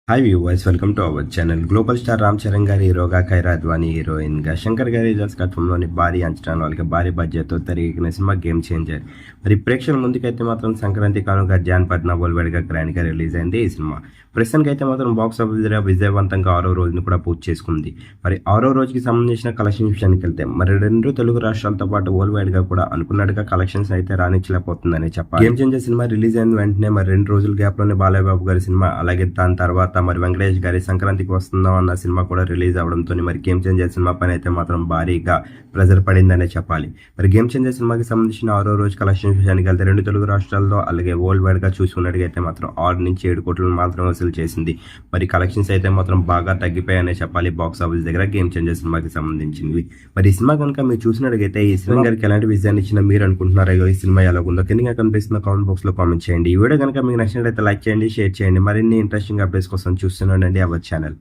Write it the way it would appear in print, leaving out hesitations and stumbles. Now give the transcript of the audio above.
Hi viewers, welcome to our channel. Global star Ram Charan గారి హీరోగా, ఖైరా అద్వానీ హీరోయిన్గా, శంకర్ గారి దర్శకత్వంలోని భారీ అంచనాల వాళ్ళకి భారీ బడ్జెట్తో తెరకెక్కిన సినిమా గేమ్ చేంజర్. మరి ప్రేక్షకుల ముందుకైతే మాత్రం సంక్రాంతి కానుక జాన్ 14 వరల్డ్గా గ్రాండ్గా రిలీజ్ అయింది ఈ సినిమా. ప్రస్తుతానికి అయితే మాత్రం బాక్స్ ఆఫీస్ దగ్గర విజయవంతంగా 6వ రోజును కూడా పూర్తి చేసుకుంది. మరి 6వ రోజుకి సంబంధించిన కలెక్షన్ విషయానికి వెళ్తే మరి 2 తెలుగు రాష్ట్రాలతో పాటు వరల్డ్ వైడ్గా కూడా అనుకున్నట్టుగా కలెక్షన్స్ అయితే రాణించలేకపోతుందని చెప్పాలి. గేమ్ చేంజర్ సినిమా రిలీజ్ అయిన వెంటనే మరి 2 రోజుల గ్యాప్లోనే బాలయ్య బాబు గారి సినిమా, అలాగే దాని తర్వాత మరి వెంకటేష్ గారి సంక్రాంతికి వస్తుందాం అన్న సినిమా కూడా రిలీజ్ అవడంతో మరి గేమ్ చేంజర్ సినిమా పైన అయితే మాత్రం భారీగా ప్రెజర్ పడిందనే చెప్పాలి. మరి గేమ్ చేంజర్ సినిమాకి సంబంధించిన 6వ రోజు కలెక్షన్ విషయానికి వెళ్తే 2 తెలుగు రాష్ట్రాల్లో అలాగే వరల్డ్ వైడ్ గా చూసుకున్నట్టుగా అయితే మాత్రం 6 నుంచి 7 కోట్లను మాత్రం వసూలు చేసింది. మరి కలెక్షన్స్ అయితే మాత్రం బాగా తగ్గిపోయాయనే చెప్పాలి బాక్స్ ఆఫీస్ దగ్గర గేమ్ చేంజర్ సినిమాకి సంబంధించింది. మరి ఈ సినిమా కనుక మీరు చూసినట్టుగైతే ఈ సినిమా గారికి ఎలాంటి విజయాన్ని ఇచ్చిన మీరు అనుకుంటున్నారో, ఈ సినిమా ఎలాగుందో కింద కనిపిస్తున్న కామెంట్ బాక్స్ లో కామెంట్ చేయండి. ఈ వీడియో కనుక మీకు నచ్చినట్లయితే లైక్ చేయండి, షేర్ చేయండి. మరిన్ని ఇంట్రెస్టింగ్ అప్డేట్స్ కోసం చూస్తున్నాండి అవర్ ఛానల్.